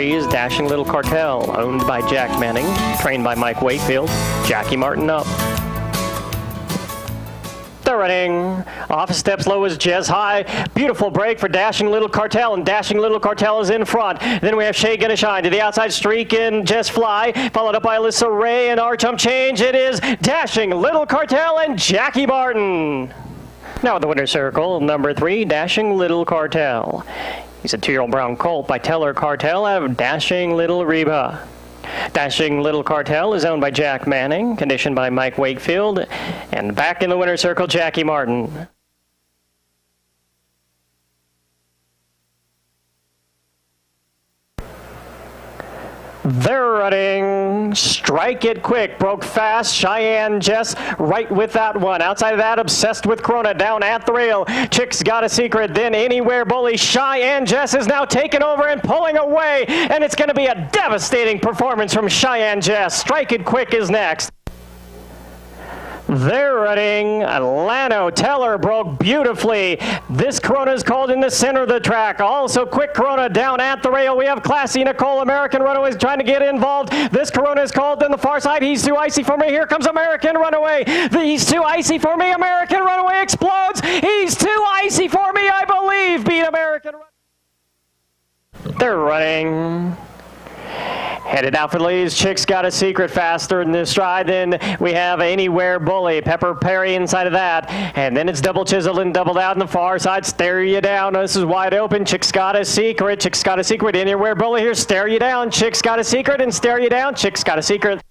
3 is Dashing Little Cartel, owned by Jack Manning, trained by Mike Wakefield. Jacky Martin up. They're running. Off steps low is Jez High. Beautiful break for Dashing Little Cartel, and Dashing Little Cartel is in front. Then we have Shay Gonna Shine to the outside streak and Jez Fly, followed up by Alyssa Ray and our jump change. It is Dashing Little Cartel and Jacky Martin. Now the winner's circle, number 3, Dashing Little Cartel. He's a 2-year-old brown colt by Teller Cartel out of Dashing Little Reba. Dashing Little Cartel is owned by Jack Manning, conditioned by Mike Wakefield, and back in the winner's circle, Jacky Martin. They're running. Strike It Quick broke fast. Cheyenne Jess right with that one. Outside of that, Obsessed with Corona down at the rail. Chick's Got a Secret, then Anywhere Bully. Cheyenne Jess is now taking over and pulling away, and it's going to be a devastating performance from Cheyenne Jess. Strike It Quick is next. They're running. Lano Teller broke beautifully. This Corona is called in the center of the track. Also Quick Corona down at the rail. We have Classy Nicole. American Runaway is trying to get involved. This Corona is called on the far side. He's too icy for me. Here comes American Runaway. He's too icy for me. American Runaway explodes. He's too icy for me, I believe. Beat American Runaway. They're running. Headed out for the leads, Chick's Got a Secret faster in this stride. Then we have Anywhere Bully, Pepper Perry inside of that. And then it's Double Chisel and doubled out on the far side. Stare You Down. This is wide open. Chick's Got a Secret. Chick's Got a Secret. Anywhere Bully here. Stare You Down. Chick's Got a Secret and Stare You Down. Chick's Got a Secret.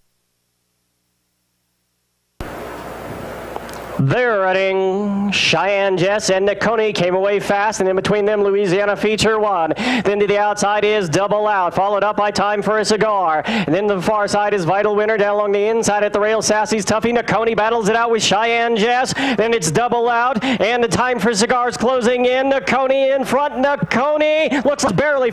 They're running. Cheyenne Jess and Niconi came away fast, and in between them, Louisiana Feature 1. Then to the outside is Double Out, followed up by Time for a Cigar. And then to the far side is Vital Winner. Down along the inside at the rail, Sassy's Tuffy. Niconi battles it out with Cheyenne Jess. Then it's Double Out, and the Time for Cigars closing in. Niconi in front. Niconi looks barely.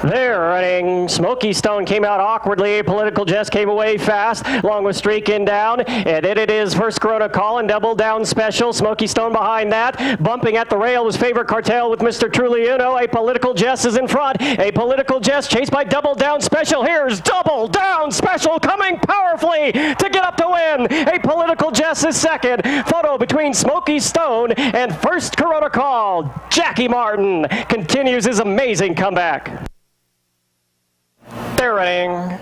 They're running. Smoky Stone came out awkwardly. Political Jess came away fast, along with Streaking Down. And then it is First Corona Call and Double Down Special. Smoky Stone behind that. Bumping at the rail was Favorite Cartel with Mr. Truly Uno. A Political Jess is in front. A Political Jess chased by Double Down Special. Here's Double Down Special coming powerfully to get up to win. A Political Jess is second. Photo between Smoky Stone and First Corona Call. Jacky Martin continues his amazing comeback. They're running.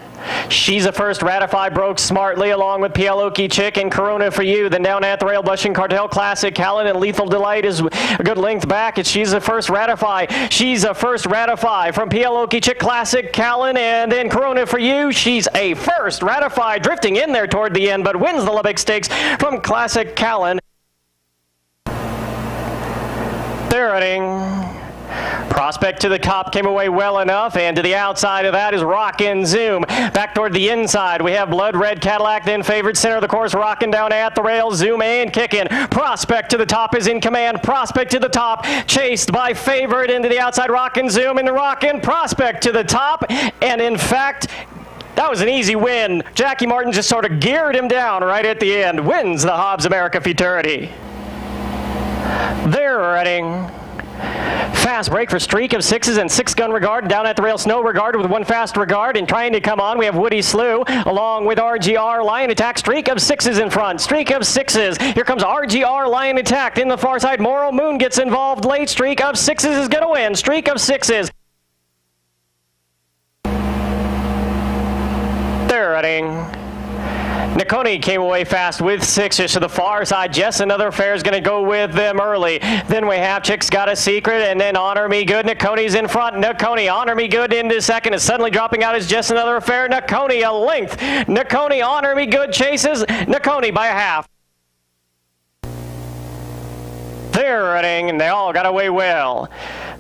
She's a First Ratify broke smartly along with PLOki Chick and Corona for You. Then down at the rail, Blushing Cartel, Classic Callan, and Lethal Delight is a good length back. It's She's a First Ratify. She's a First Ratify from PLOki Chick, Classic Callan, and then Corona for You. She's a First Ratify drifting in there toward the end, but wins the Lubbock Stakes from Classic Callan. They're running. Prospect to the top came away well enough, and to the outside of that is Rockin' Zoom. Back toward the inside, we have Blood Red Cadillac, then Favored center of the course, rocking down at the rail. Zoom and kicking. Prospect to the top is in command. Prospect to the top, chased by Favored into the outside. Rockin' Zoom and Rockin' Prospect to the top, and in fact, that was an easy win. Jacky Martin just sort of geared him down right at the end. Wins the Hobbs America Futurity. They're running. Fast break for Streak of Sixes and Six Gun Regard. Down at the rail, Snow Regard with one Fast Regard. And trying to come on, we have Woody Slew along with RGR Lion Attack. Streak of Sixes in front. Streak of Sixes. Here comes RGR Lion Attack. In the far side, Morrow Moon gets involved late. Streak of Sixes is going to win. Streak of Sixes. They're running. Niconi came away fast with Sixes to the far side. Jess Another Fair is going to go with them early. Then we have Chick's Got a Secret, and then Honor Me Good. Niconi's in front. Niconi, Honor Me Good into second. Is suddenly dropping out as Jess Another Affair. Niconi a length. Niconi, Honor Me Good chases Niconi by a half. They're running, and they all got away well.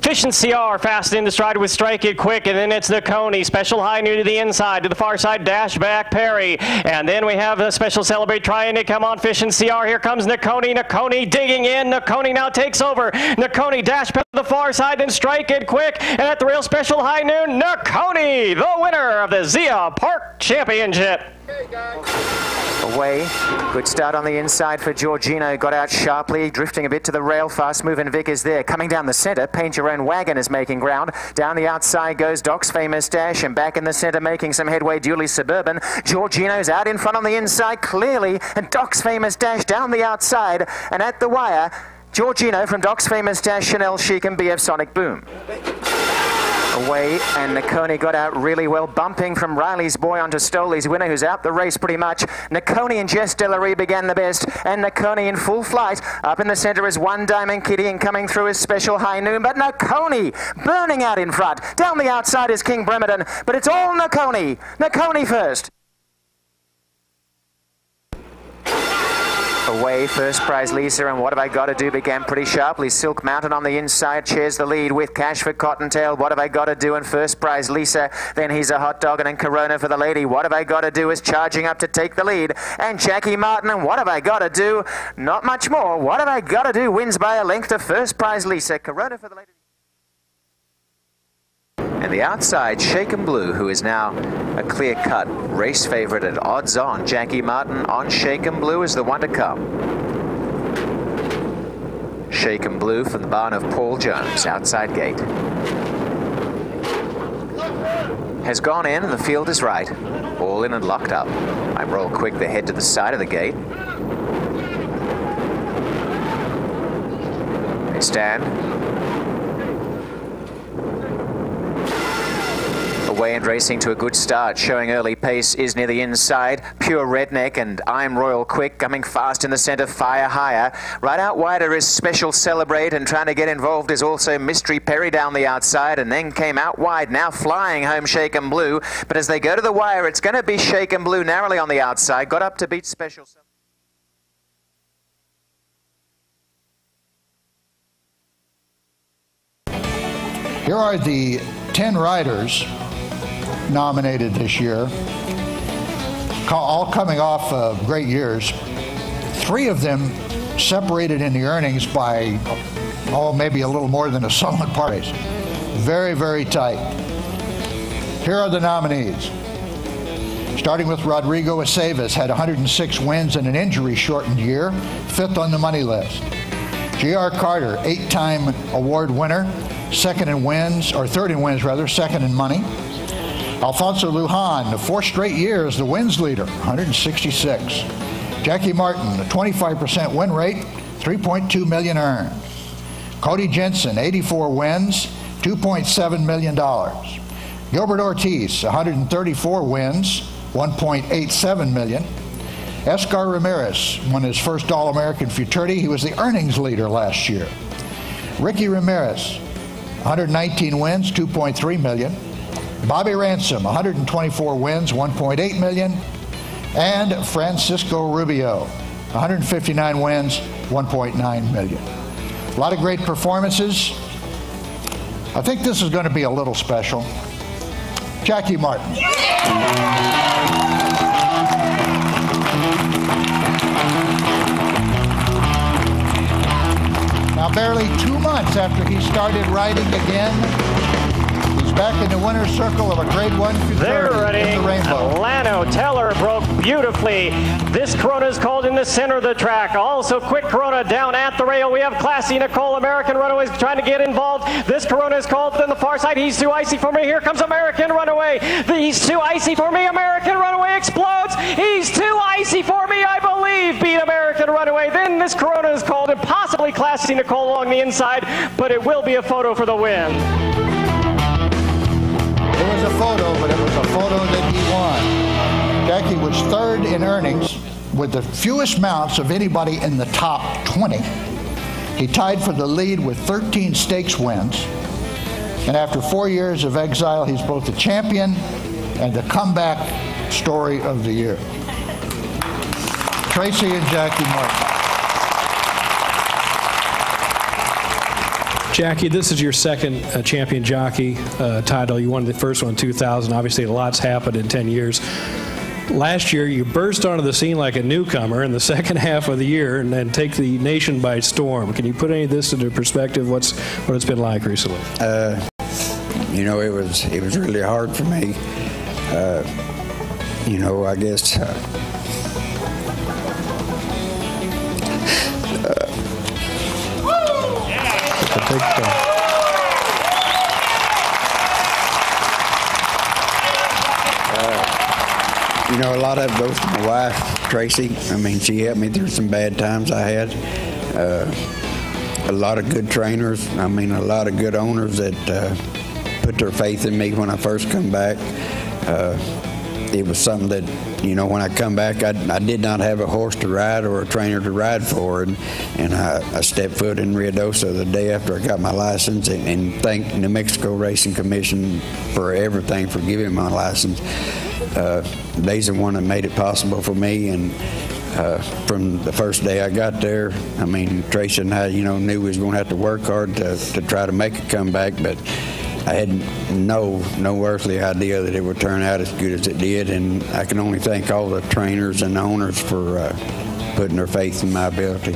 Fish and CR fast into stride with Strike It Quick, and then it's Niconi. Special High new to the inside. To the far side, Dash Back Perry. And then we have the Special Celebrate trying to come on Fish and CR. Here comes Niconi. Niconi digging in. Niconi now takes over. Niconi dash back to the far side, then Strike It Quick. And at the rail, Special High noon, Niconi, the winner of the Zia Park Championship. Hey guys. Away. Good start on the inside for Giorgino. Got out sharply, drifting a bit to the rail. Fast moving Vic is there. Coming down the centre, Paint Your Own Wagon is making ground. Down the outside goes Doc's Famous Dash, and back in the centre making some headway, Duly Suburban. Giorgino's out in front on the inside clearly, and Doc's Famous Dash down the outside, and at the wire, Giorgino from Doc's Famous Dash, Chanel Chic and BF Sonic Boom. Away, and Nakoni got out really well, bumping from Riley's Boy onto Stoley's winner, who's out the race pretty much. Nakoni and Jess Delarie began the best, and Nakoni in full flight. Up in the centre is One Diamond Kitty, and coming through is Special High Noon, but Nakoni burning out in front. Down the outside is King Bremerton, but it's all Nakoni. Nakoni first. Away, First Prize Lisa, and What Have I Got to Do began pretty sharply. Silk Mountain on the inside shares the lead with Cash for Cottontail. What Have I Got to Do and First Prize Lisa. Then He's a Hot Dog, and then Corona for the lady. What Have I Got to Do is charging up to take the lead. And Jacky Martin, and What Have I Got to Do? Not much more. What Have I Got to Do wins by a length to First Prize Lisa. Corona for the lady. And the outside, Shaken Blue, who is now a clear-cut race favourite at odds on. Jacky Martin on Shaken Blue is the one to come. Shaken Blue from the barn of Paul Jones, outside gate. Has gone in, and the field is right. All in and locked up. I'm Roll Quick, the head to the side of the gate. They stand. Away and racing to a good start, showing early pace is near the inside. Pure Redneck and I'm Royal Quick coming fast in the centre, Fire Higher. Right out wider is Special Celebrate, and trying to get involved is also Mystery Perry down the outside, and then came out wide, now flying home Shaken Blue. But as they go to the wire, it's going to be Shaken Blue narrowly on the outside. Got up to beat Special Celebrate. Here are the 10 riders nominated this year, all coming off of great years. 3 of them separated in the earnings by, maybe a little more than a solid part. Very, very tight. Here are the nominees. Starting with Rodrigo Aceves, had 106 wins in an injury-shortened year, 5th on the money list. J.R. Carter, 8-time award winner, 2nd in wins, or 3rd in wins rather, 2nd in money. Alfonso Lujan, 4 straight years, the wins leader, 166. Jacky Martin, a 25% win rate, $3.2 million earned. Cody Jensen, 84 wins, $2.7 million. Gilbert Ortiz, 134 wins, $1.87 million. Escar Ramirez won his first All-American Futurity. He was the earnings leader last year. Ricky Ramirez, 119 wins, $2.3 million. Bobby Ransom, 124 wins, $1.8 million. And Francisco Rubio, 159 wins, $1.9 million. A lot of great performances. I think this is going to be a little special. Jacky Martin. Now, barely 2 months after he started riding again, he's back in the winner's circle of a Grade 1 Futurity in the Rainbow. Lano Teller broke beautifully. This Corona is called in the center of the track. Also, quick Corona down at the rail. We have Classy Nicole, American Runaway, trying to get involved. This Corona is called on the far side. He's too icy for me. Here comes American Runaway. He's too icy for me. American Runaway explodes. He's too icy for me, I believe. Beat American Runaway. Then this Corona is called, and possibly Classy Nicole along the inside, but it will be a photo for the win. It was a photo, but it was a photo that he won. Jacky was 3rd in earnings with the fewest mounts of anybody in the top 20. He tied for the lead with 13 stakes wins. And after 4 years of exile, he's both the champion and the comeback story of the year. Tracy and Jacky Martin. Jacky, this is your second champion jockey title. You won the first one in 2000. Obviously, a lot's happened in 10 years. Last year, you burst onto the scene like a newcomer in the second half of the year and then take the nation by storm. Can you put any of this into perspective, what it's been like recently? You know, it was really hard for me. You know, I guess to take You know, a lot of it goes to my wife, Tracy. I mean, she helped me through some bad times I had. A lot of good trainers. I mean, a lot of good owners that put their faith in me when I first come back. It was something that, you know, when I come back, I did not have a horse to ride or a trainer to ride for, and I stepped foot in Ruidoso the day after I got my license, and thanked New Mexico Racing Commission for everything, for giving my license. They's the one that made it possible for me, and from the first day I got there, I mean, Tracy and I, you know, knew we was going to have to work hard to try to make a comeback, but I had no earthly idea that it would turn out as good as it did, and I can only thank all the trainers and owners for putting their faith in my ability.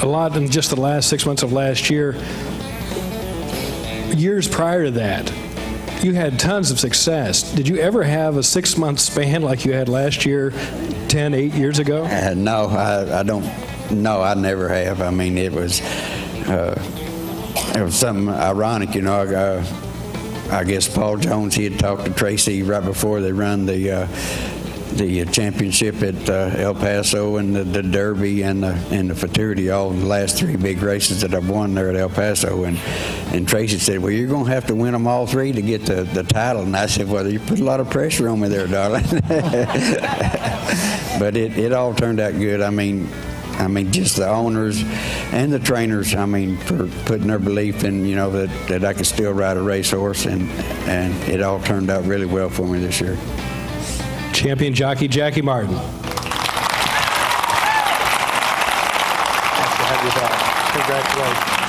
a lot in just the last 6 months of last year. Years prior to that, you had tons of success. Did you ever have a 6-month span like you had last year, 8 years ago? No, I don't. No, I never have. I mean, it was something ironic, you know. I guess Paul Jones, he had talked to Tracy right before they run the championship at El Paso and the Derby and the Futurity, all the last 3 big races that I've won there at El Paso. And Tracy said, well, you're going to have to win them all 3 to get the title. And I said, well, you put a lot of pressure on me there, darling. But it all turned out good. I mean, just the owners and the trainers, I mean, for putting their belief in, you know, that I could still ride a racehorse, and it all turned out really well for me this year. Champion jockey Jacky Martin. Nice to have you back. Congratulations.